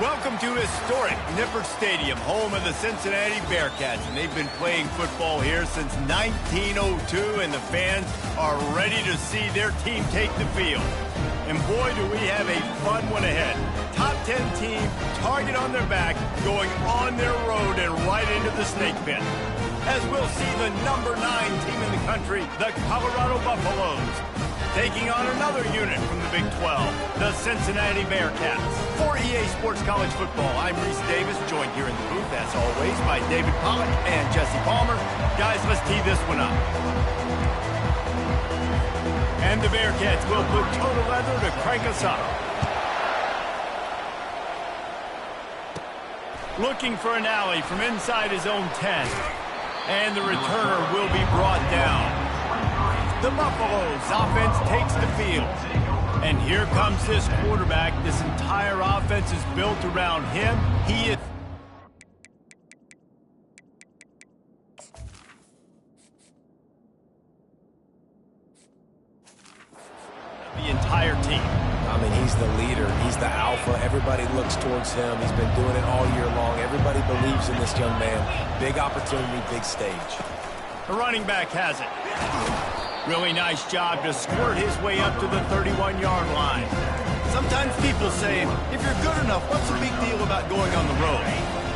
Welcome to historic Nippert Stadium, home of the Cincinnati Bearcats, and they've been playing football here since 1902, and the fans are ready to see their team take the field. And boy, do we have a fun one ahead. Top 10 team, target on their back, going on their road and right into the snake pit. As we'll see the number 9 team in the country, the Colorado Buffaloes, taking on another unit from the Big 12, the Cincinnati Bearcats. For EA Sports College Football, I'm Reese Davis, joined here in the booth, as always, by David Pollack and Jesse Palmer. Guys, let's tee this one up. And the Bearcats will put total leather to crank us up. Looking for an alley from inside his own 10. And the returner will be brought down. The Buffaloes offense takes the field. And here comes this quarterback. This entire offense is built around him. He is... the entire team. I mean, he's the leader. He's the alpha. Everybody looks towards him. He's been doing it all year long. Everybody believes in this young man. Big opportunity, big stage. The running back has it. Really nice job to squirt his way up to the 31-yard line. Sometimes people say, if you're good enough, what's the big deal about going on the road?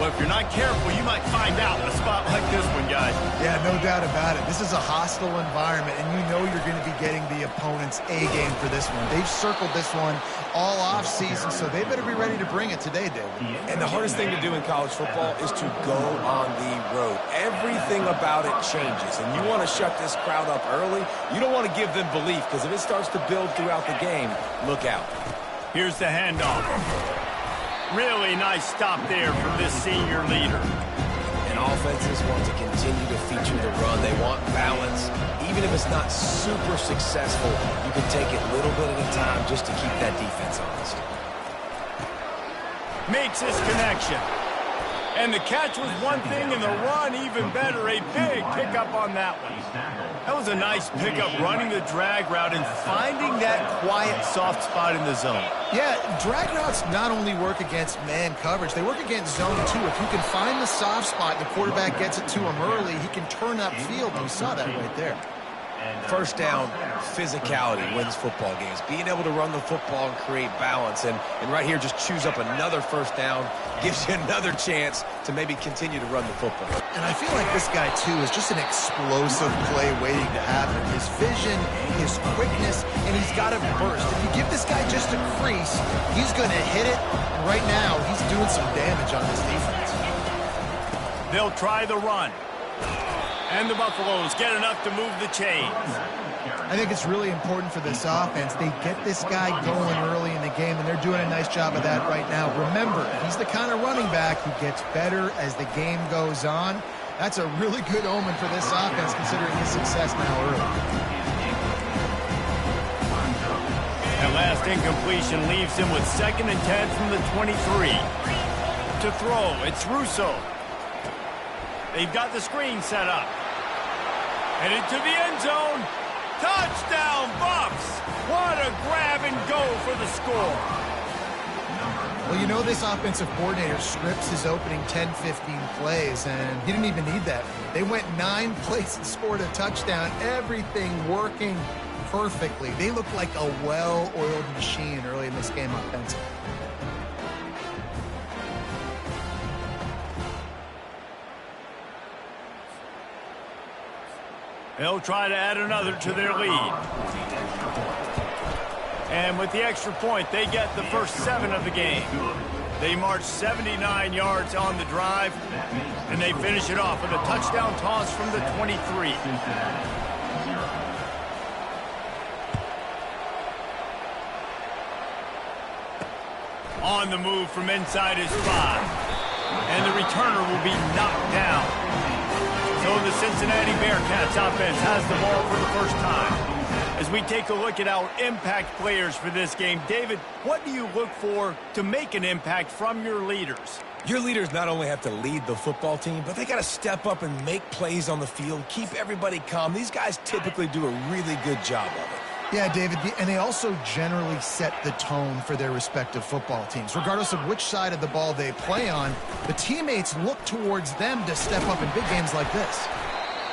Well, if you're not careful, you might find out in a spot like this one, guys. Yeah, no doubt about it. This is a hostile environment, and you know you're going to be getting the opponent's A-game for this one. They've circled this one all off-season, so they better be ready to bring it today, David. And the hardest thing to do in college football is to go on the road. Everything about it changes, and you want to shut this crowd up early. You don't want to give them belief, because if it starts to build throughout the game, look out. Here's the handoff. Really nice stop there from this senior leader. And offenses want to continue to feature the run. They want balance. Even if it's not super successful, you can take it little bit at a time just to keep that defense honest. Makes his connection. And the catch was one thing, and the run even better. A big pickup on that one. That was a nice pickup, running the drag route and finding that quiet, soft spot in the zone. Yeah, drag routes not only work against man coverage, they work against zone too. If you can find the soft spot and the quarterback gets it to him early, he can turn up field, and we saw that right there. First down, physicality wins football games. Being able to run the football and create balance. And right here, just choose up another first down, gives you another chance to maybe continue to run the football. And I feel like this guy, too, is just an explosive play waiting to happen. His vision, his quickness, and he's got a burst. If you give this guy just a crease, he's going to hit it. And right now, he's doing some damage on this defense. They'll try the run. And the Buffaloes get enough to move the chains. I think it's really important for this offense. They get this guy going early in the game, and they're doing a nice job of that right now. Remember, he's the kind of running back who gets better as the game goes on. That's a really good omen for this offense, considering his success now early. That last incompletion leaves him with 2nd and 10 from the 23. To throw, it's Russo. They've got the screen set up. Headed to the end zone. Touchdown, Buffs! What a grab and go for the score. Well, you know this offensive coordinator scripts his opening 10-15 plays, and he didn't even need that. They went 9 plays and scored a touchdown. Everything working perfectly. They look like a well-oiled machine early in this game offensively. They'll try to add another to their lead. And with the extra point, they get the first 7 of the game. They march 79 yards on the drive, and they finish it off with a touchdown toss from the 23. On the move from inside his 5. And the returner will be knocked down. So the Cincinnati Bearcats offense has the ball for the first time. As we take a look at our impact players for this game, David, what do you look for to make an impact from your leaders? Your leaders not only have to lead the football team, but they got to step up and make plays on the field, keep everybody calm. These guys typically do a really good job of it. Yeah, David, and they also generally set the tone for their respective football teams. Regardless of which side of the ball they play on, the teammates look towards them to step up in big games like this.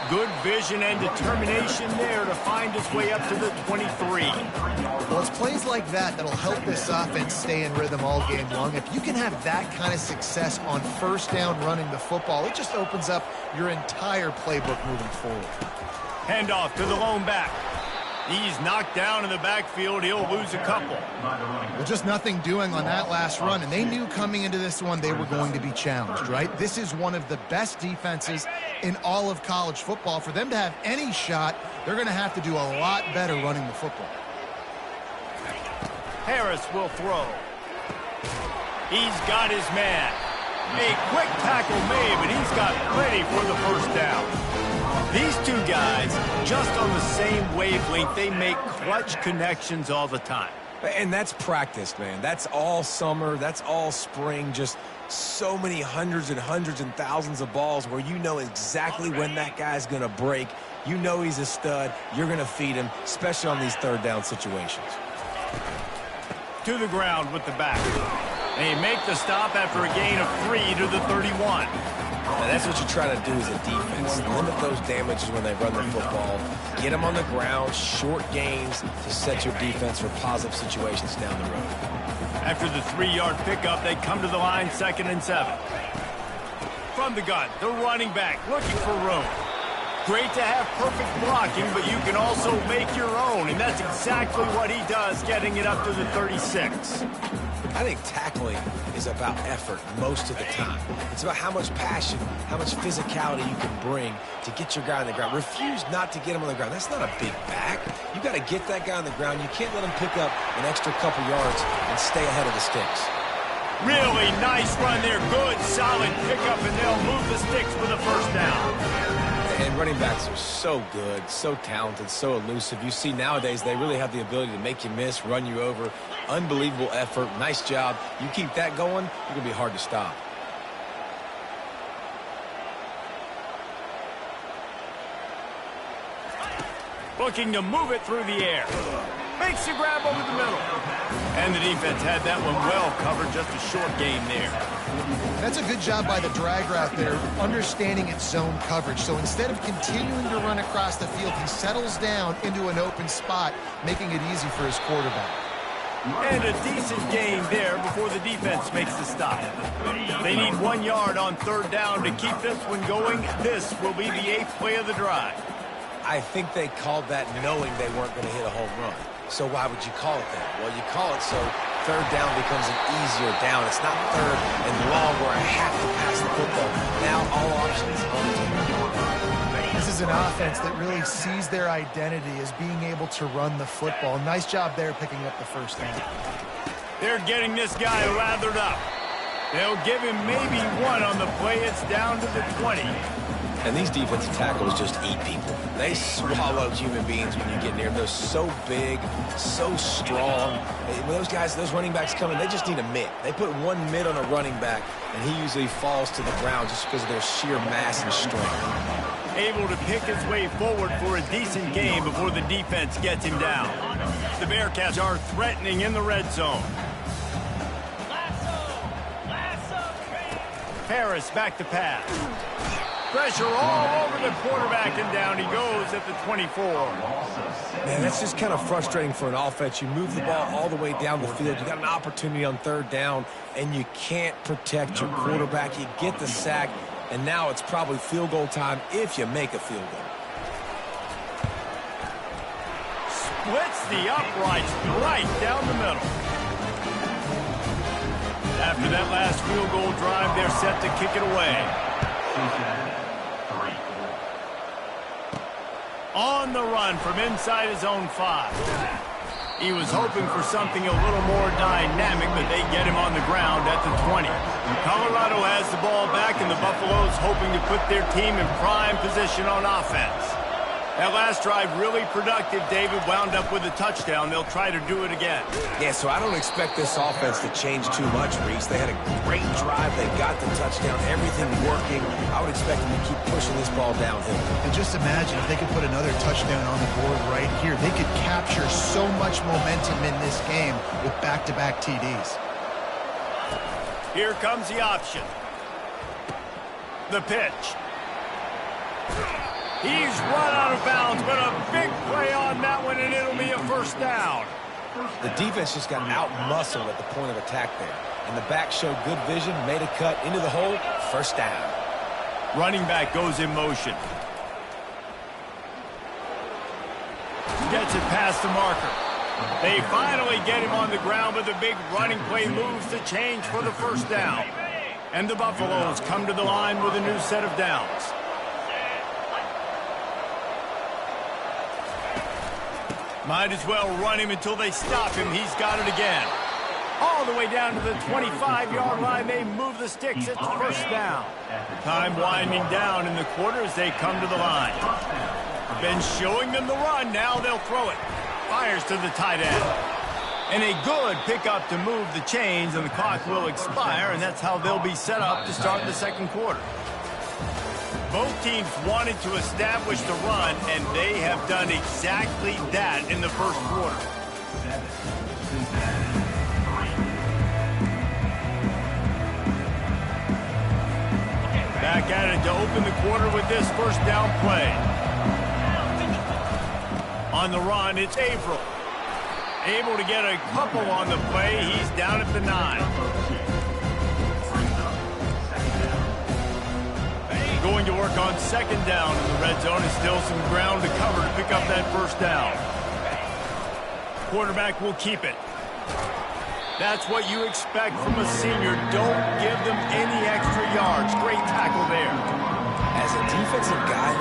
Good vision and determination there to find his way up to the 23. Well, it's plays like that that'll help this offense stay in rhythm all game long. If you can have that kind of success on first down running the football, it just opens up your entire playbook moving forward. Handoff to the lone back. He's knocked down in the backfield. He'll lose a couple. Well, just nothing doing on that last run, and they knew coming into this one they were going to be challenged, right? This is one of the best defenses in all of college football. For them to have any shot, they're going to have to do a lot better running the football. Harris will throw. He's got his man. A quick tackle made, but he's got plenty for the first down. These two guys, just on the same wavelength, they make clutch connections all the time. And that's practice, man. That's all summer. That's all spring. Just so many hundreds and thousands of balls where you know exactly when that guy's going to break. You know he's a stud. You're going to feed him, especially on these third down situations. To the ground with the back. They make the stop after a gain of 3 to the 31. And that's what you try to do as a defense. Limit those damages when they run the football. Get them on the ground, short gains to set your defense for positive situations down the road. After the 3-yard pickup, they come to the line 2nd and 7. From the gun, the running back looking for room. Great to have perfect blocking, but you can also make your own, and that's exactly what he does, getting it up to the 36. I think tackling is about effort most of the time. It's about how much passion, how much physicality you can bring to get your guy on the ground. Refuse not to get him on the ground. That's not a big back. You got to get that guy on the ground. You can't let him pick up an extra couple yards and stay ahead of the sticks. Really nice run there. Good, solid pickup, and they'll move the sticks for the first down. And running backs are so good, so talented, so elusive. You see nowadays they really have the ability to make you miss, run you over. Unbelievable effort. Nice job. You keep that going, you're going to be hard to stop. Looking to move it through the air. Makes the grab over the middle. And the defense had that one well covered, just a short gain there. That's a good job by the drag route there, understanding its zone coverage. So instead of continuing to run across the field, he settles down into an open spot, making it easy for his quarterback. And a decent gain there before the defense makes the stop. They need 1 yard on 3rd down to keep this one going. This will be the 8th play of the drive. I think they called that knowing they weren't going to hit a home run. So why would you call it that? Well, you call it so 3rd down becomes an easier down. It's not 3rd and long where I have to pass the football. Now all options on the table. This is an offense that really sees their identity as being able to run the football. Nice job there picking up the first down. They're getting this guy lathered up. They'll give him maybe 1 on the play. It's down to the 20. And these defensive tackles just eat people. They swallow human beings when you get near them. They're so big, so strong. When those guys, those running backs come in, they just need a mid. They put 1 mid on a running back, and he usually falls to the ground just because of their sheer mass and strength. Able to pick his way forward for a decent game before the defense gets him down. The Bearcats are threatening in the red zone. Harris back to pass. Pressure all over the quarterback, and down he goes at the 24. Man, that's just kind of frustrating for an offense. You move the ball all the way down the field. You got an opportunity on 3rd down, and you can't protect your quarterback. You get the sack, and now it's probably field goal time if you make a field goal. Splits the uprights right down the middle. After that last field goal drive, they're set to kick it away. On the run from inside his own 5. He was hoping for something a little more dynamic, but they get him on the ground at the 20. Colorado has the ball back, and the Buffaloes hoping to put their team in prime position on offense. That last drive really productive. David wound up with a touchdown. They'll try to do it again. Yeah, so I don't expect this offense to change too much, Reese. They had a great drive. They got the touchdown. Everything working. I would expect them to keep pushing this ball downhill. And just imagine if they could put another touchdown on the board right here. They could capture so much momentum in this game with back-to-back TDs. Here comes the option. The pitch. He's run out of bounds, but a big play on that one, and it'll be a first down. The defense just got out-muscled at the point of attack there. And the back showed good vision, made a cut into the hole, first down. Running back goes in motion. Gets it past the marker. They finally get him on the ground, but the big running play moves the change for the first down. And the Buffaloes come to the line with a new set of downs. Might as well run him until they stop him. He's got it again. All the way down to the 25-yard line. They move the sticks. It's first down. Time winding down in the quarter as they come to the line. Been showing them the run. Now they'll throw it. Fires to the tight end. And a good pickup to move the chains, and the clock will expire, and that's how they'll be set up to start the second quarter. Both teams wanted to establish the run, and they have done exactly that in the first quarter. Back at it to open the quarter with this first down play. On the run, it's Averill. Able to get a couple on the play. He's down at the 9. Going to work on second down in the red zone, and still some ground to cover to pick up that first down. Quarterback will keep it. That's what you expect from a senior. Don't give them any extra yards. Great tackle there. As a defensive guy,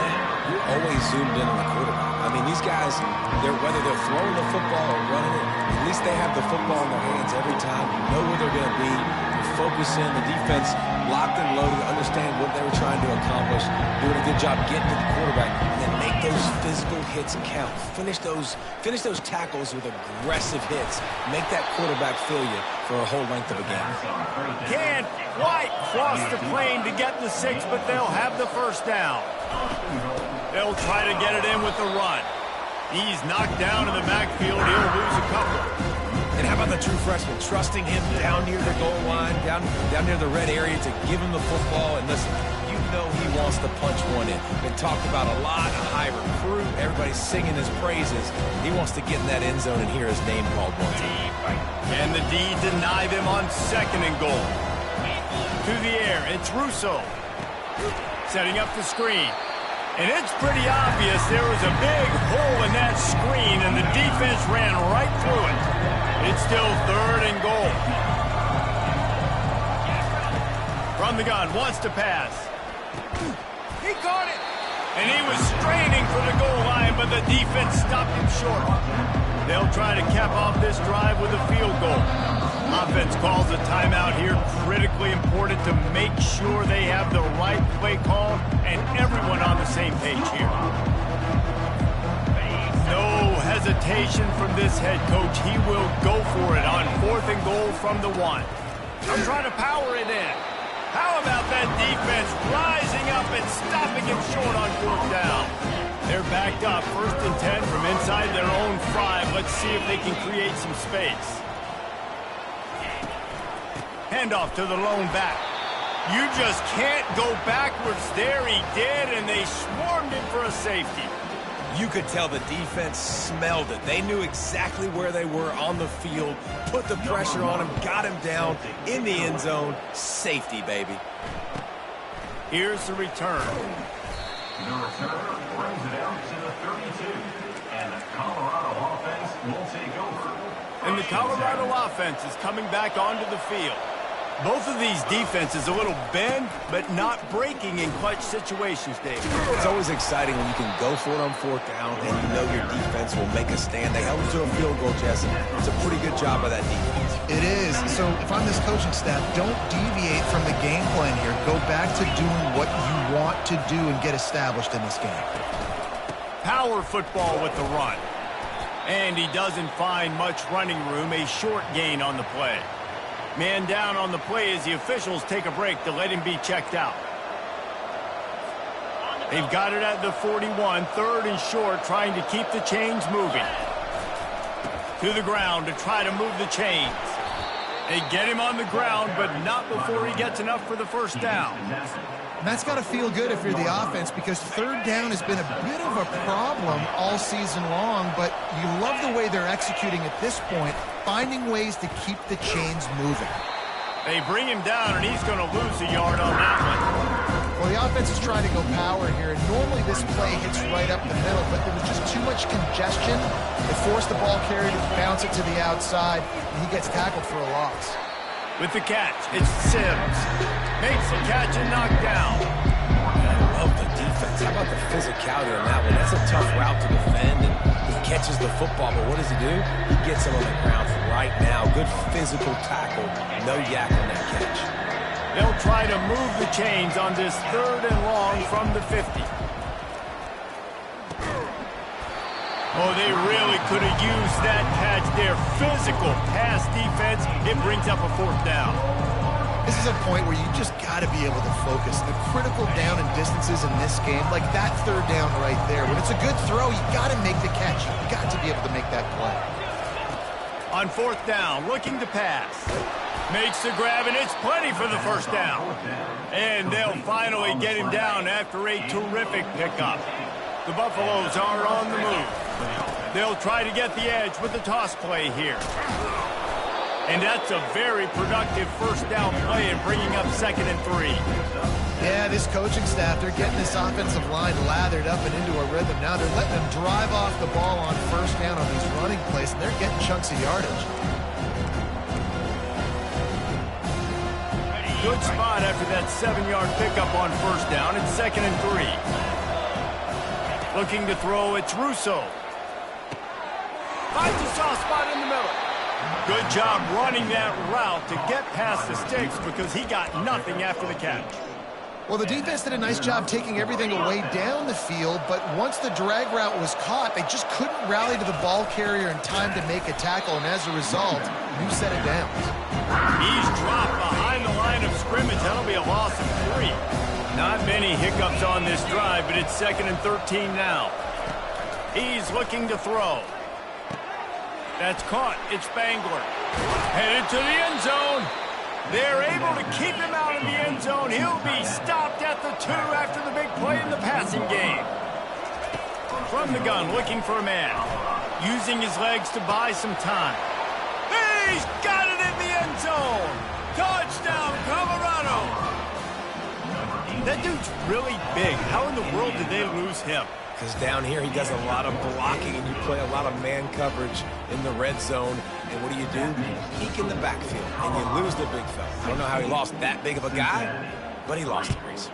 you're always zoomed in on the quarterback. I mean, these guys, whether they're throwing the football or running it, at least they have the football in their hands every time. You know where they're going to be. You focus in. The defense locked and loaded, understand what they were trying to accomplish, doing a good job getting to the quarterback, and then make those physical hits count. Finish those tackles with aggressive hits. Make that quarterback feel you for a whole length of a game. Can't quite cross the plane to get the 6, but they'll have the first down. They'll try to get it in with the run. He's knocked down in the backfield. He'll lose a couple. And how about the true freshman, trusting him down near the goal line, down near the red area to give him the football. And listen, you know he wants to punch one in. Been talked about a lot, a high recruit. Everybody's singing his praises. He wants to get in that end zone and hear his name called one time. And the D deny them on second and goal. To the air, it's Russo. Setting up the screen. And it's pretty obvious there was a big hole in that screen, and the defense ran right through it. It's still third and goal. From the gun, wants to pass. He caught it. And he was straining for the goal line, but the defense stopped him short. They'll try to cap off this drive with a field goal. Offense calls a timeout here. Critically important to make sure they have the right play call and everyone on the same page here. No hesitation from this head coach. He will go for it on fourth and goal from the 1. I'm trying to power it in. How about that defense rising up and stopping him short on fourth down? They're backed up, 1st and 10 from inside their own 5. Let's see if they can create some space. Handoff to the lone back. You just can't go backwards there. He did, and they swarmed him for a safety. You could tell the defense smelled it. They knew exactly where they were on the field, put the pressure on him, got him down in the end zone. Safety, baby. Here's the return. The return brings it out to the 32, and the Colorado offense will take over. And the Colorado offense is coming back onto the field. Both of these defenses a little bend, but not breaking in clutch situations, Dave. It's always exciting when you can go for it on fourth down and you know your defense will make a stand. They held them to a field goal, Jesse. It's a pretty good job by that defense. It is. So if I'm this coaching staff, don't deviate from the game plan here. Go back to doing what you want to do and get established in this game. power football with the run. And he doesn't find much running room, a short gain on the play. Man down on the play as the officials take a break to let him be checked out. They've got it at the 41, 3rd and short, trying to keep the chains moving. To the ground to try to move the chains. They get him on the ground, but not before he gets enough for the first down. And that's got to feel good if you're the offense, because 3rd down has been a bit of a problem all season long, but you love the way they're executing at this point, finding ways to keep the chains moving. They bring him down, and he's going to lose a yard on that one. Well, the offense is trying to go power here, and normally this play hits right up the middle, but there was just too much congestion. It forced the ball carrier to bounce it to the outside, and he gets tackled for a loss. With the catch, it's Sims. Makes the catch and knocked down. I love the defense. How about the physicality on that one? That's a tough route to defend, and he catches the football, but what does he do? He gets him on the ground right now. Good physical tackle. No yak on that catch. They'll try to move the chains on this 3rd and long from the 50. Oh, they really could have used that catch there. Physical pass defense. It brings up a 4th down. This is a point where you just got to be able to focus. The critical down and distances in this game, like that 3rd down right there. When it's a good throw, you got to make the catch. You got to be able to make that play. On 4th down, looking to pass. Makes the grab, and it's plenty for the first down. And they'll finally get him down after a terrific pickup. The Buffaloes are on the move. They'll try to get the edge with the toss play here. And that's a very productive first down play and bringing up 2nd and 3. Yeah, this coaching staff, they're getting this offensive line lathered up and into a rhythm. Now they're letting them drive off the ball on first down on these running plays, and they're getting chunks of yardage. Good spot after that 7-yard pickup on first down. It's 2nd and 3. Looking to throw, it's Russo. Finds a soft spot in the middle. Good job running that route to get past the sticks because he got nothing after the catch. Well, the defense did a nice job taking everything away down the field, but once the drag route was caught, they just couldn't rally to the ball carrier in time to make a tackle, and as a result, you set it down. He's dropped behind the line of scrimmage. That'll be a loss of 3. Not many hiccups on this drive, but it's 2nd and 13 now. He's looking to throw. That's caught. It's Spangler. Headed to the end zone. They're able to keep him out of the end zone. He'll be stopped at the 2 after the big play in the passing game. From the gun, looking for a man. Using his legs to buy some time. He's got it in the end zone. Touchdown, Colorado. That dude's really big. How in the world did they lose him? Because down here he does a lot of blocking, and you play a lot of man coverage in the red zone. And what do? Peek in the backfield, and you lose the big fella. I don't know how he lost that big of a guy, but he lost the race.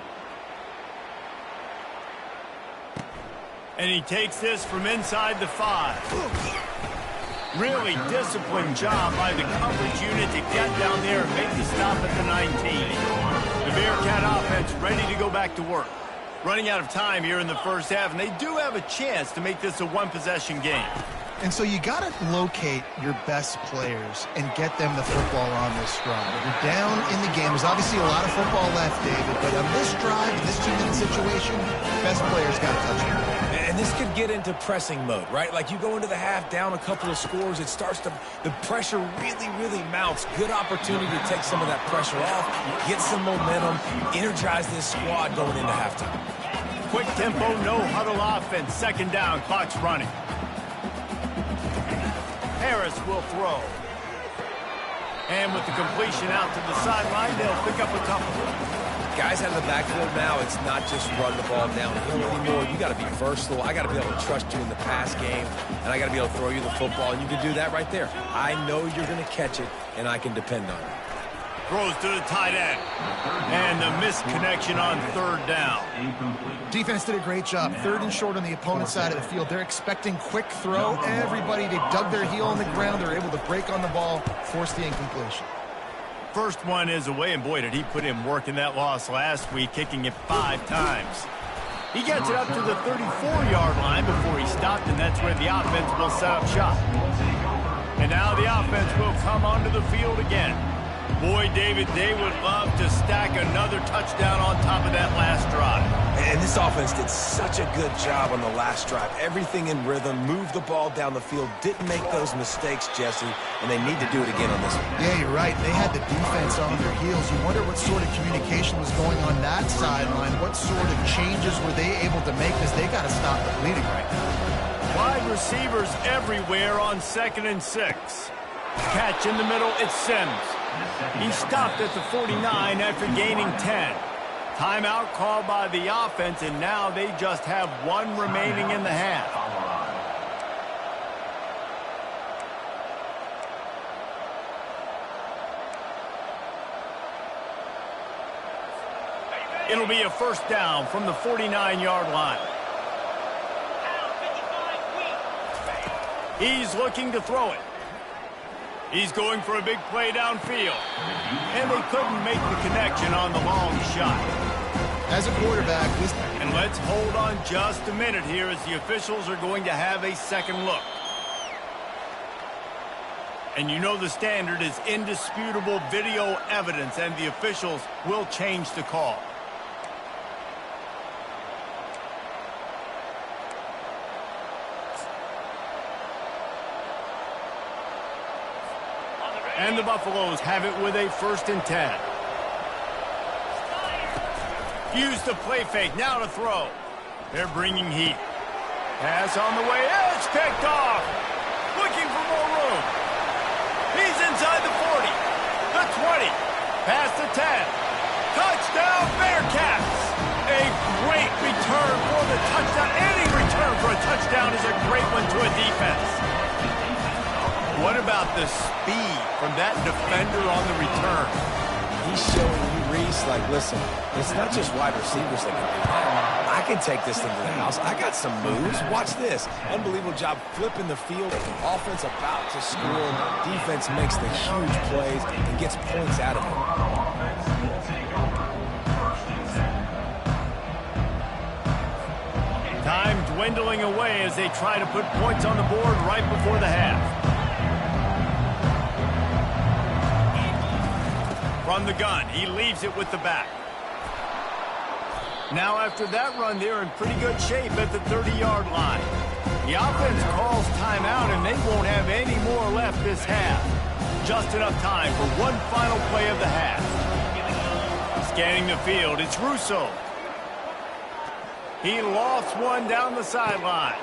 And he takes this from inside the 5. Really disciplined job by the coverage unit to get down there and make the stop at the 19. The Bearcat offense ready to go back to work. Running out of time here in the first half, and they do have a chance to make this a one-possession game. And so you got to locate your best players and get them the football on this drive. You're down in the game. There's obviously a lot of football left, David, but on this drive, in this 2-minute situation, best players got to touch it. And this could get into pressing mode, right? Like you go into the half down a couple of scores, it starts to, the pressure really mounts. Good opportunity to take some of that pressure off, get some momentum, energize this squad going into halftime. Quick tempo, no huddle offense. 2nd down, clock's running. Harris will throw. And with the completion out to the sideline, they'll pick up a couple. Guys out of the backfield now, it's not just run the ball downhill anymore. You got to be versatile. I got to be able to trust you in the pass game, and I got to be able to throw you the football, and you can do that right there. I know you're going to catch it, and I can depend on it. Throws to the tight end. And the misconnection on 3rd down. Defense did a great job. 3rd and short on the opponent's side of the field. They're expecting quick throw. Everybody, they dug their heel on the ground. They're able to break on the ball, force the incompletion. First one is away, and boy, did he put in work in that loss last week, kicking it 5 times. He gets it up to the 34-yard line before he stopped, and that's where the offense will set up shop. And now the offense will come onto the field again. Boy, David, they would love to stack another touchdown on top of that last drive. And this offense did such a good job on the last drive. Everything in rhythm, moved the ball down the field, didn't make those mistakes, Jesse, and they need to do it again on this one. Yeah, you're right. They had the defense on their heels. You wonder what sort of communication was going on that sideline. What sort of changes were they able to make, because they got to stop the bleeding right now. Wide receivers everywhere on 2nd and 6. Catch in the middle, it's Sims. He stopped at the 49 after gaining 10. Timeout called by the offense, and now they just have one remaining in the half. It'll be a first down from the 49-yard line. He's looking to throw it. He's going for a big play downfield. And they couldn't make the connection on the long shot. As a quarterback, this... And let's hold on just a minute here as the officials are going to have a second look. And you know the standard is indisputable video evidence, and the officials will change the call. And the Buffaloes have it with a 1st and 10. Use the play fake, now to throw. They're bringing heat. Pass on the way, it's picked off. Looking for more room. He's inside the 40, the 20, past the 10. Touchdown, Bearcats. A great return for the touchdown. Any return for a touchdown is a great one to a defense. What about the speed from that defender on the return? He's showing you, Reese, like, listen, it's not just wide receivers that can do that. I can take this thing to the house. I got some moves. Watch this. Unbelievable job flipping the field. Offense about to score. Defense makes the huge plays and gets points out of it. Time dwindling away as they try to put points on the board right before the half. From the gun, he leaves it with the back. Now after that run, they're in pretty good shape at the 30-yard line. The offense calls timeout, and they won't have any more left this half. Just enough time for one final play of the half. Scanning the field, it's Russo. He lofts one down the sideline.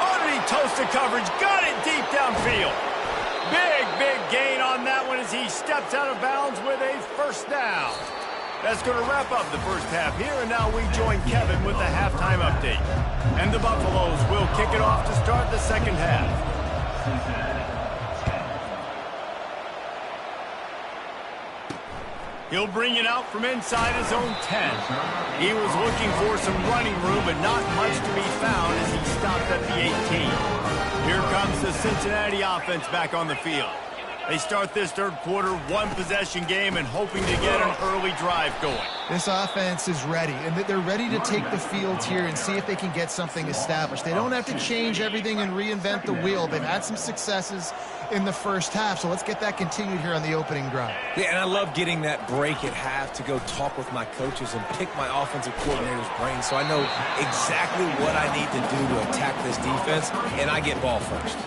Underneath toasted coverage, got it deep downfield. Big gain on that one as he steps out of bounds with a 1st down. That's going to wrap up the first half here, and now we join Kevin with the halftime update. And the Buffaloes will kick it off to start the second half. He'll bring it out from inside his own 10. He was looking for some running room, but not much to be found as he stopped at the 18. Here comes the Cincinnati offense back on the field. They start this third quarter, one-possession game, and hoping to get an early drive going. This offense is ready, and they're ready to take the field here and see if they can get something established. They don't have to change everything and reinvent the wheel. They've had some successes in the first half, so let's get that continued here on the opening drive. Yeah, and I love getting that break at half to go talk with my coaches and pick my offensive coordinator's brain so I know exactly what I need to do to attack this defense, and I get ball first.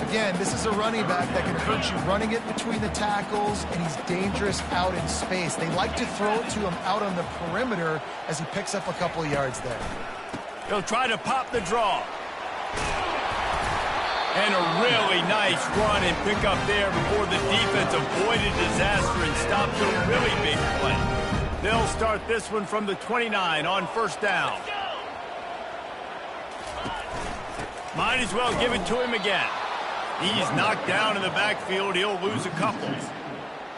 Again, this is a running back that can hurt you running it between the tackles, and he's dangerous out in space. They like to throw it to him out on the perimeter as he picks up a couple of yards there. He'll try to pop the draw. And a really nice run and pick up there before the defense avoided disaster and stopped a really big play. They'll start this one from the 29 on 1st down. Might as well give it to him again. He's knocked down in the backfield. He'll lose a couple.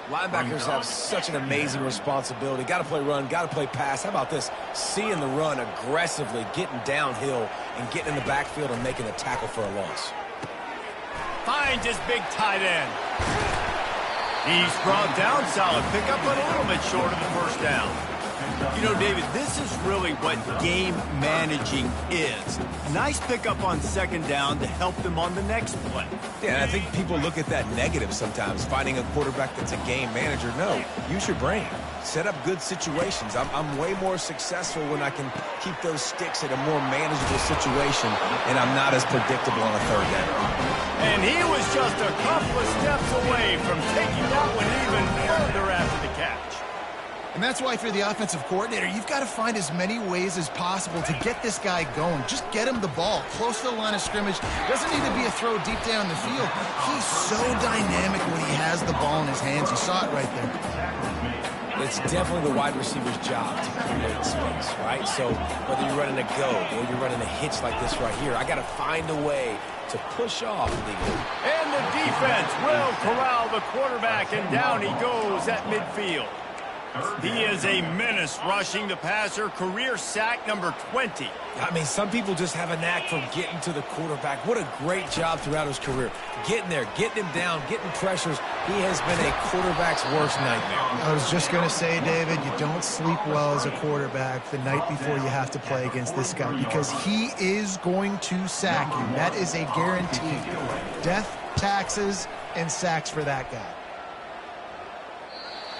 Linebackers have such an amazing responsibility. Got to play run, got to play pass. How about this? Seeing the run aggressively, getting downhill, and getting in the backfield and making a tackle for a loss. Finds his big tight end. He's brought down solid pickup, but a little bit short of the 1st down. You know, David, this is really what game managing is. Nice pickup on second down to help them on the next play. Yeah, and I think people look at that negative sometimes, finding a quarterback that's a game manager. No, use your brain. Set up good situations. I'm way more successful when I can keep those sticks in a more manageable situation, and I'm not as predictable on a third down. And he was just a couple of steps away from taking that one even further after the catch. And that's why for the offensive coordinator, you've got to find as many ways as possible to get this guy going. Just get him the ball close to the line of scrimmage. Doesn't need to be a throw deep down the field. He's so dynamic when he has the ball in his hands. You saw it right there. It's definitely the wide receiver's job to create space, right? So whether you're running a go or you're running a hitch like this right here, I got to find a way to push off the And the defense will corral the quarterback, and down he goes at midfield. He is a menace rushing the passer, career sack number 20. I mean, some people just have a knack for getting to the quarterback. What a great job throughout his career. Getting there, getting him down, getting pressures. He has been a quarterback's worst nightmare. I was just going to say, David, you don't sleep well as a quarterback the night before you have to play against this guy because he is going to sack you. That is a guarantee. Death, taxes, and sacks for that guy.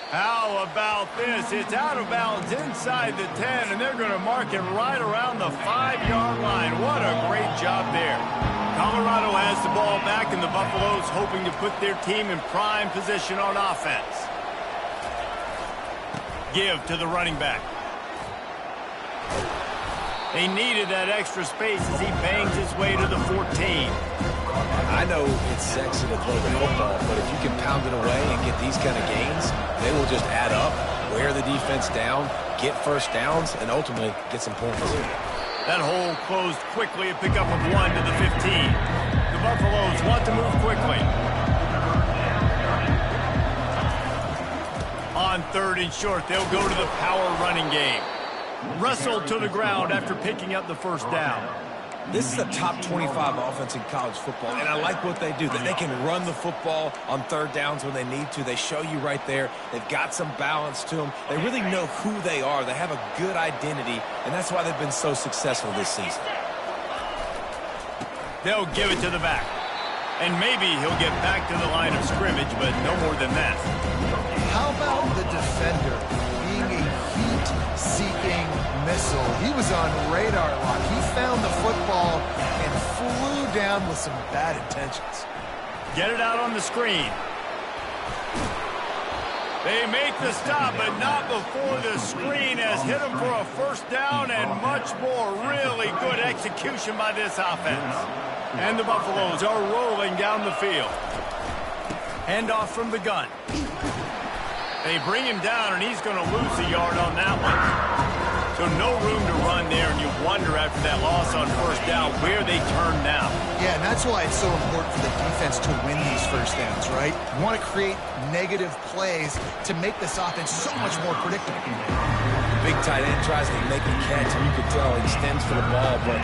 How about this? It's out of bounds inside the 10, and they're going to mark it right around the 5-yard line. What a great job there. Colorado has the ball back, and the Buffaloes hoping to put their team in prime position on offense. Give to the running back. They needed that extra space as he bangs his way to the 14. I know it's sexy to throw the football, but if you can pound it away and get these kind of gains, they will just add up, wear the defense down, get first downs, and ultimately get some points. That hole closed quickly, a pickup of 1 to the 15. The Buffaloes want to move quickly. On 3rd and short, they'll go to the power running game. Wrestled to the ground after picking up the first down. This is a top 25 offense in college football, and I like what they do. That they can run the football on 3rd downs when they need to. They show you right there. They've got some balance to them. They really know who they are. They have a good identity, and that's why they've been so successful this season. They'll give it to the back. And maybe he'll get back to the line of scrimmage, but no more than that. How about the defender being a heat-seeking missile? He was on radar lock. He found the football and flew down with some bad intentions. Get it out on the screen. They make the stop, but not before the screen has hit him for a first down and much more. Really good execution by this offense. And the Buffaloes are rolling down the field. Handoff from the gun. They bring him down, and he's going to lose a yard on that one. So no room to run there, and you wonder after that loss on first down where they turn now. Yeah, and that's why it's so important for the defense to win these first downs, right? You want to create negative plays to make this offense so much more predictable. The big tight end tries to make a catch, and you can tell he extends for the ball, but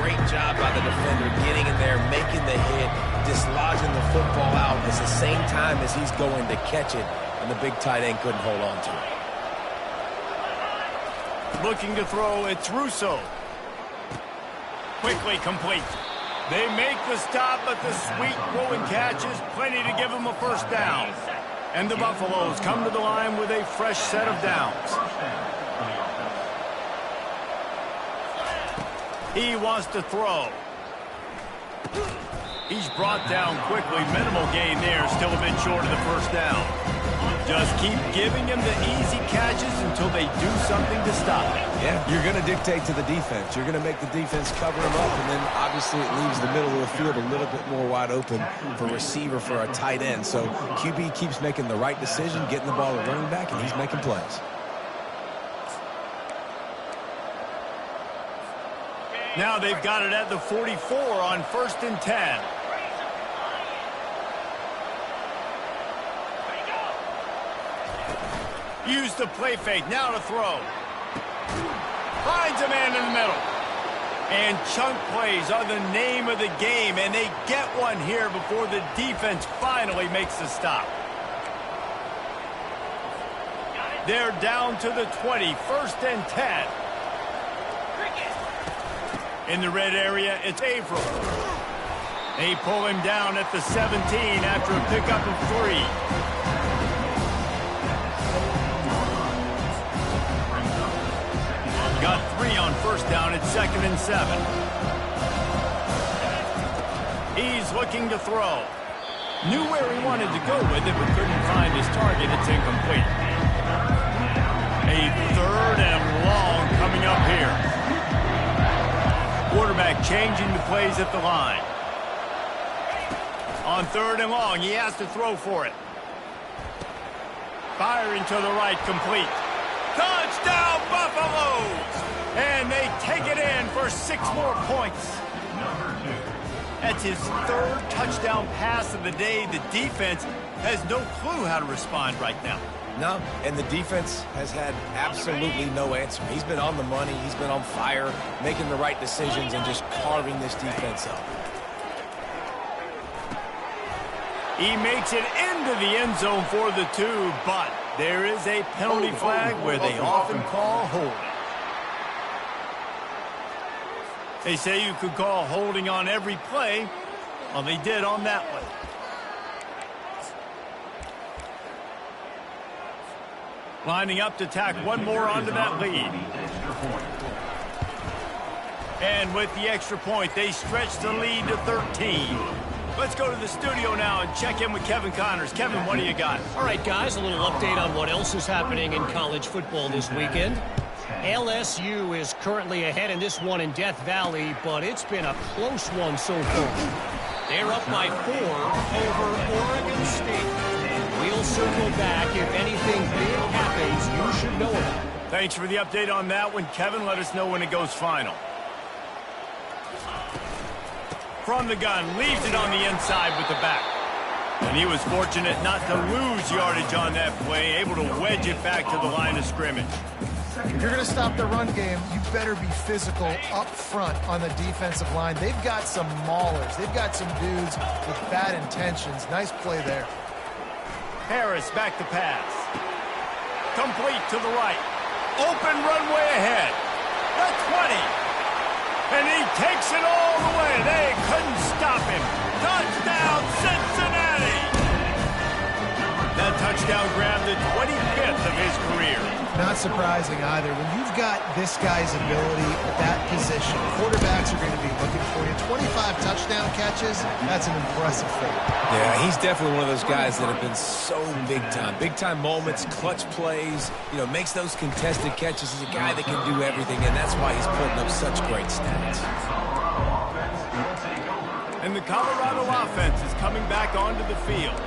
great job by the defender getting in there, making the hit, dislodging the football out at the same time as he's going to catch it, and the big tight end couldn't hold on to it. Looking to throw, it's Russo. Quickly complete. They make the stop, but the sweet throw and catch is plenty to give them a first down. And the Buffaloes come to the line with a fresh set of downs. He wants to throw. He's brought down quickly. Minimal gain there. Still a bit short of the first down. Just keep giving him the easy catches until they do something to stop it. Yeah, you're going to dictate to the defense. You're going to make the defense cover him up, and then obviously it leaves the middle of the field a little bit more wide open for receiver, for a tight end. So QB keeps making the right decision, getting the ball to running back, and he's making plays. Now they've got it at the 44 on 1st and 10. Use the play fake. Now to throw. Finds a man in the middle. And chunk plays are the name of the game, and they get one here before the defense finally makes the stop. They're down to the 20, 1st and 10. In the red area, it's Averill. They pull him down at the 17 after a pickup of 3. Got 3 on 1st down. It's 2nd and 7. He's looking to throw. Knew where he wanted to go with it, but couldn't find his target. It's incomplete. A 3rd and long coming up here. Quarterback changing the plays at the line. On 3rd and long, he has to throw for it. Firing to the right, complete. Touchdown, Buffaloes! And they take it in for 6 more points. That's his 3rd touchdown pass of the day. The defense has no clue how to respond right now. No, and the defense has had absolutely no answer. He's been on the money. He's been on fire, making the right decisions and just carving this defense up. He makes it into the end zone for the 2, but there is a penalty flag where they often call holding. They say you could call holding on every play. Well, they did on that one. Lining up to tack one more onto that lead. And with the extra point, they stretch the lead to 13. Let's go to the studio now and check in with Kevin Connors. Kevin, what do you got? All right, guys, a little update on what else is happening in college football this weekend. LSU is currently ahead in this one in Death Valley, but it's been a close one so far. They're up by 4 over Oregon State. We'll circle back. If anything big happens, you should know about it. Thanks for the update on that one, Kevin. Let us know when it goes final. From the gun, leaves it on the inside with the back. And he was fortunate not to lose yardage on that play, able to wedge it back to the line of scrimmage. If you're going to stop the run game, you better be physical up front on the defensive line. They've got some maulers. They've got some dudes with bad intentions. Nice play there. Harris back to pass. Complete to the right. Open runway ahead. The 20. And he takes it all the way. They couldn't stop him. Touchdown, Cincinnati! That touchdown grabbed the 25th of his career. Not surprising either. When you've got this guy's ability at that position, quarterbacks are going to be looking for you. 25 touchdown catches, that's an impressive feat. Yeah, he's definitely one of those guys that have been so big time. Big time moments, clutch plays, makes those contested catches. He's a guy that can do everything, and that's why he's putting up such great stats. And the Colorado offense is coming back onto the field.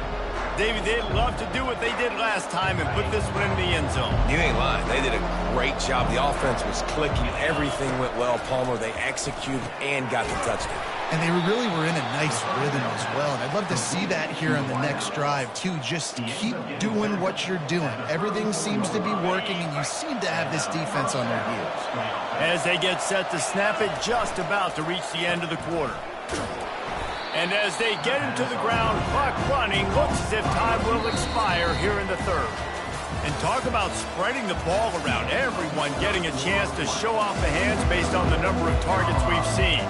David, they'd love to do what they did last time and put this one in the end zone. You ain't lying. They did a great job. The offense was clicking. Everything went well. Palmer, they executed and got the touchdown. And they really were in a nice rhythm as well. And I'd love to see that here on the next drive, too. Just keep doing what you're doing. Everything seems to be working, and you seem to have this defense on their heels. As they get set to snap it, just about to reach the end of the quarter. And as they get him to the ground, clock running, looks as if time will expire here in the 3rd. And talk about spreading the ball around. Everyone getting a chance to show off the hands based on the number of targets we've seen.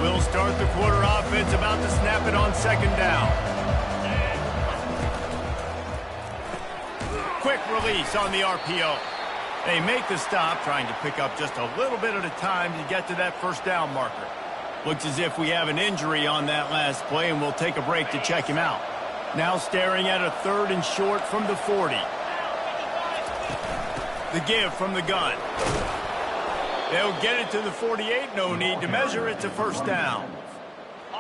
We'll start the quarter offense, about to snap it on 2nd down. Quick release on the RPO. They make the stop, trying to pick up just a little bit at a time to get to that 1st down marker. Looks as if we have an injury on that last play, and we'll take a break to check him out. Now staring at a 3rd and short from the 40. The give from the gun. They'll get it to the 48. No need to measure. It's a 1st down.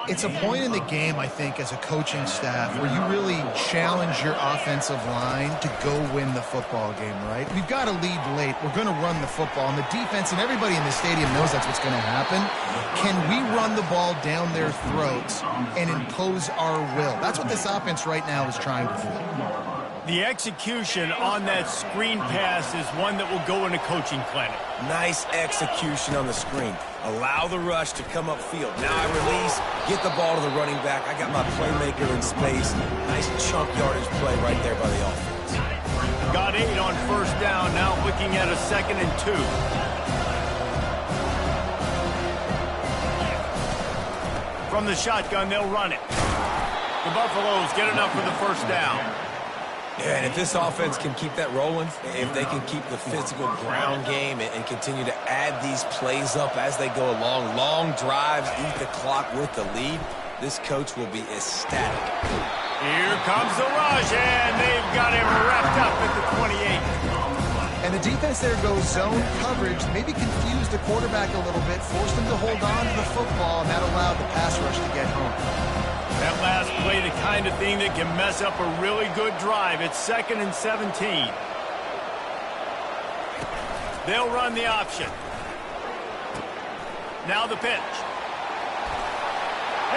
It's a point in the game, I think, as a coaching staff where you really challenge your offensive line to go win the football game, right? We've got to lead late. We're going to run the football. And the defense and everybody in the stadium knows that's what's going to happen. Can we run the ball down their throats and impose our will? That's what this offense right now is trying to do. The execution on that screen pass is one that will go in a coaching clinic. Nice execution on the screen. Allow the rush to come upfield. Now I release, get the ball to the running back. I got my playmaker in space. Nice chunk yardage play right there by the offense. Got 8 on first down, now looking at a 2nd and 2. From the shotgun, they'll run it. The Buffaloes get enough for the first down. Yeah, and if this offense can keep that rolling, if they can keep the physical ground game and continue to add these plays up as they go along, long drives, eat the clock with the lead, this coach will be ecstatic. Here comes the rush, and they've got him wrapped up at the 28. And the defense there goes zone coverage, maybe confused the quarterback a little bit, forced him to hold on to the football, and that allowed the pass rush to get home. That last play, the kind of thing that can mess up a really good drive. It's 2nd and 17. They'll run the option. Now the pitch.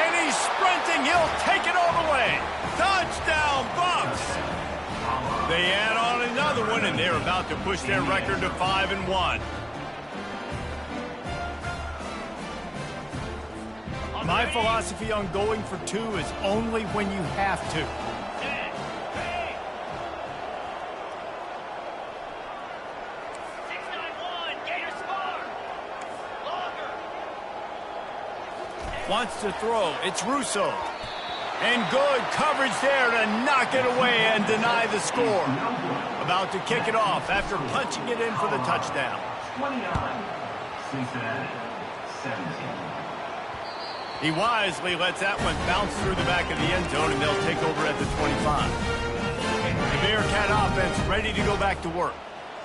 And he's sprinting. He'll take it all the way. Touchdown, Bucks. They add on another one, and they're about to push their record to 5-1. My philosophy on going for 2 is only when you have to. Wants to throw. It's Russo. And good coverage there to knock it away and deny the score. About to kick it off after punching it in for the touchdown. 29. Cincinnati, 17. He wisely lets that one bounce through the back of the end zone, and they'll take over at the 25. The Bearcat offense ready to go back to work.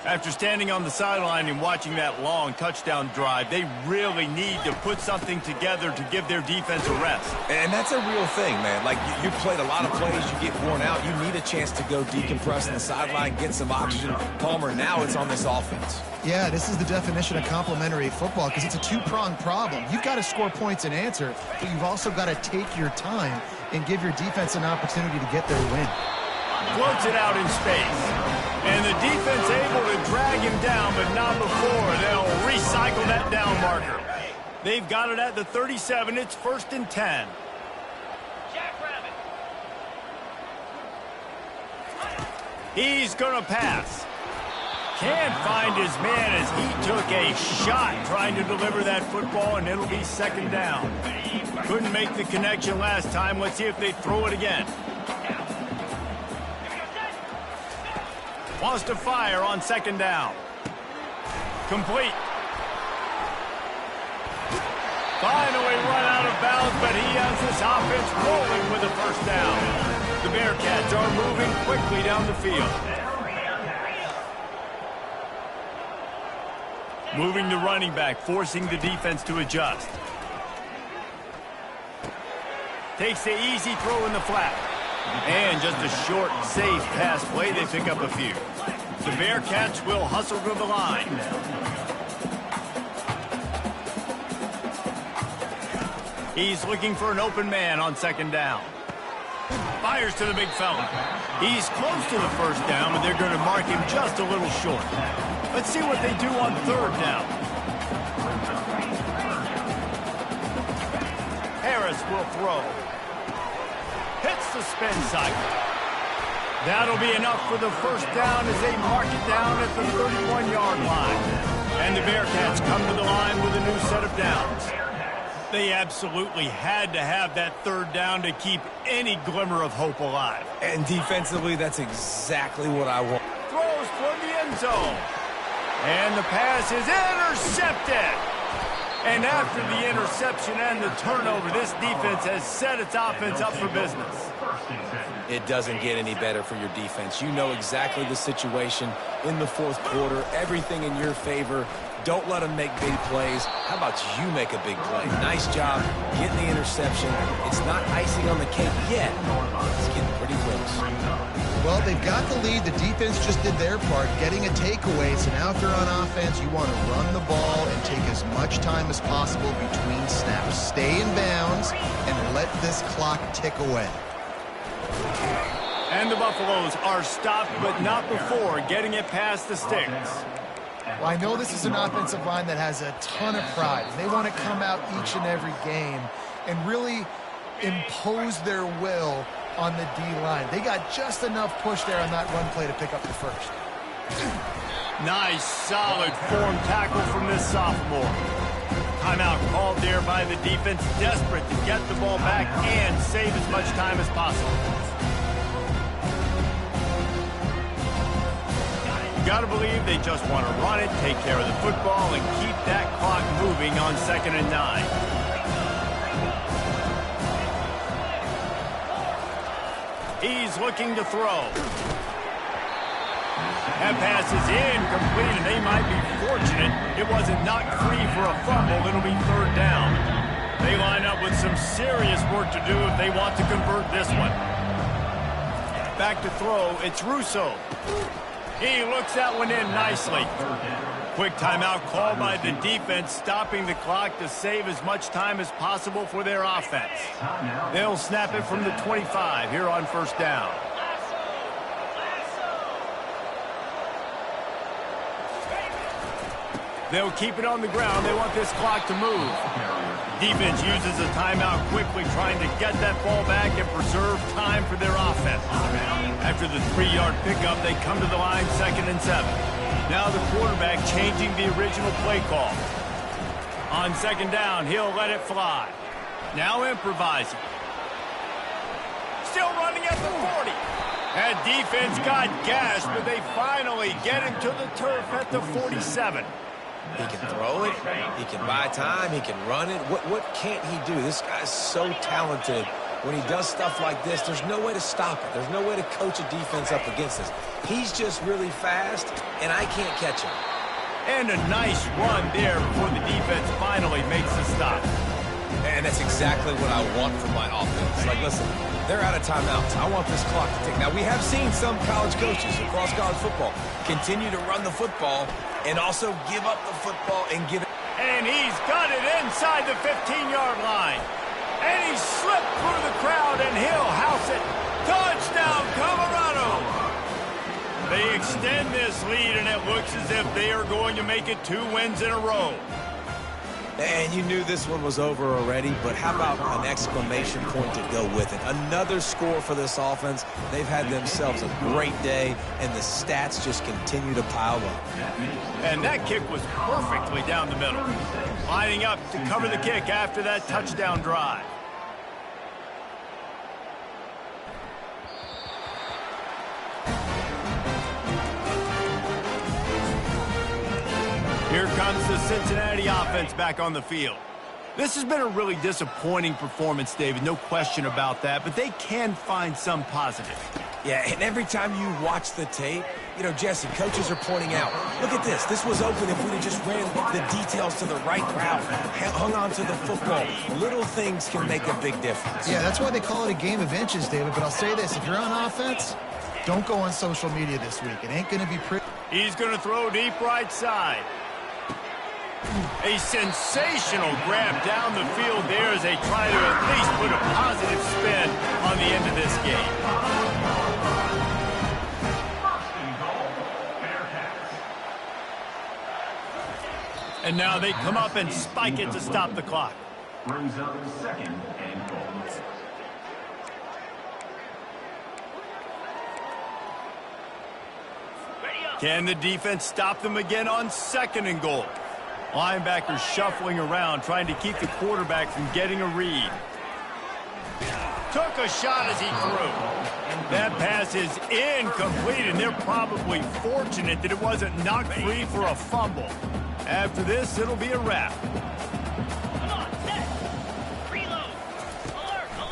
After standing on the sideline and watching that long touchdown drive, they really need to put something together to give their defense a rest. And that's a real thing, man. Like, you played a lot of plays, you get worn out, you need a chance to go decompress on the sideline, get some oxygen. Palmer, now it's on this offense. Yeah, this is the definition of complementary football because it's a two-pronged problem. You've got to score points and answer, but you've also got to take your time and give your defense an opportunity to get their win. Floats it out in space. And the defense able to drag him down, but not before. They'll recycle that down marker. They've got it at the 37. It's 1st and 10. He's going to pass. Can't find his man as he took a shot trying to deliver that football, and it'll be 2nd down. Couldn't make the connection last time. Let's see if they throw it again. Wants to fire on 2nd down. Complete. Finally run out of bounds, but he has this offense rolling with a 1st down. The Bearcats are moving quickly down the field. Moving the running back, forcing the defense to adjust. Takes the easy throw in the flat. And just a short, safe pass play. They pick up a few. The Bearcats will hustle to the line. He's looking for an open man on 2nd down. Fires to the big fella. He's close to the 1st down, but they're going to mark him just a little short. Let's see what they do on 3rd down. Harris will throw. Hits the spin cycle. That'll be enough for the 1st down as they mark it down at the 31-yard line. And the Bearcats come to the line with a new set of downs. They absolutely had to have that 3rd down to keep any glimmer of hope alive. And defensively, that's exactly what I want. Throws for the end zone. And the pass is intercepted. And after the interception and the turnover, this defense has set its offense up for business. It doesn't get any better for your defense. You know exactly the situation in the 4th quarter. Everything in your favor. Don't let them make big plays. How about you make a big play? Nice job getting the interception. It's not icing on the cake yet. It's getting pretty close. Well, they've got the lead. The defense just did their part, getting a takeaway. So now if they're on offense, you want to run the ball and take as much time as possible between snaps. Stay in bounds and let this clock tick away. And the Buffaloes are stopped, but not before getting it past the sticks. Well, I know this is an offensive line that has a ton of pride. They want to come out each and every game and really impose their will on the D-line. They got just enough push there on that run play to pick up the first. Nice, solid form tackle from this sophomore. Timeout called there by the defense, desperate to get the ball back and save as much time as possible. You got to believe they just want to run it, take care of the football, and keep that clock moving on 2nd and 9. He's looking to throw. That pass is incomplete, and they might be fortunate it wasn't knocked free for a fumble. It'll be 3rd down. They line up with some serious work to do if they want to convert this one. Back to throw, it's Russo. He looks that one in nicely. Quick timeout called by the defense, stopping the clock to save as much time as possible for their offense. They'll snap it from the 25 here on 1st down. They'll keep it on the ground. They want this clock to move. Defense uses a timeout quickly, trying to get that ball back and preserve time for their offense. After the 3-yard pickup, they come to the line 2nd and 7. Now the quarterback changing the original play call. On 2nd down, he'll let it fly. Now improvising. Still running at the 40. That defense got gashed, but they finally get him to the turf at the 47. He can throw it, he can buy time, he can run it. What can't he do? This guy's so talented. When he does stuff like this, there's no way to stop it. There's no way to coach a defense up against this. He's just really fast, and I can't catch him. And a nice run there before the defense finally makes the stop. And that's exactly what I want from my offense. Like, listen, they're out of timeouts. I want this clock to tick. Now, we have seen some college coaches across college football continue to run the football and also give up the football and give it. And he's got it inside the 15-yard line. And he slipped through the crowd, and he'll house it. Touchdown, Colorado! They extend this lead, and it looks as if they are going to make it 2 wins in a row. And you knew this one was over already, but how about an exclamation point to go with it? Another score for this offense. They've had themselves a great day, and the stats just continue to pile up. And that kick was perfectly down the middle. Lining up to cover the kick after that touchdown drive. Here comes the Cincinnati offense back on the field. This has been a really disappointing performance, David, no question about that, but they can find some positive. Yeah, and every time you watch the tape, you know, Jesse, coaches are pointing out, look at this. This was open if we'd have just ran the details to the right route, hung on to the football. Little things can make a big difference. Yeah, that's why they call it a game of inches, David, but I'll say this. If you're on offense, don't go on social media this week. It ain't going to be pretty. He's going to throw deep right side. A sensational grab down the field there as they try to at least put a positive spin on the end of this game. And now they come up and spike it to stop the clock. Brings up 2nd and goal. Can the defense stop them again on 2nd and goal? Linebackers shuffling around, trying to keep the quarterback from getting a read. Took a shot as he threw. That pass is incomplete, and they're probably fortunate that it wasn't knocked free for a fumble. After this, it'll be a wrap.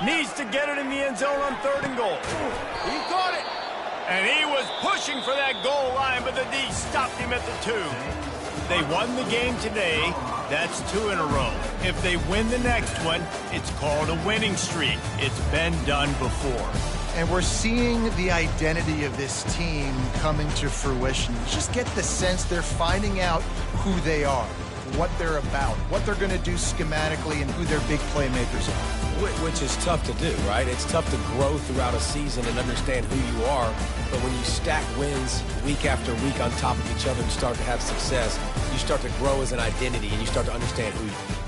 Needs to get it in the end zone on 3rd and goal. He caught it. And he was pushing for that goal line, but the D stopped him at the 2. They won the game today. That's 2 in a row. If they win the next one, it's called a winning streak. It's been done before. And we're seeing the identity of this team coming to fruition. Just get the sense they're finding out who they are. what they're about, what they're going to do schematically, and who their big playmakers are. Which is tough to do, right? It's tough to grow throughout a season and understand who you are. But when you stack wins week after week on top of each other and start to have success, you start to grow as an identity and you start to understand who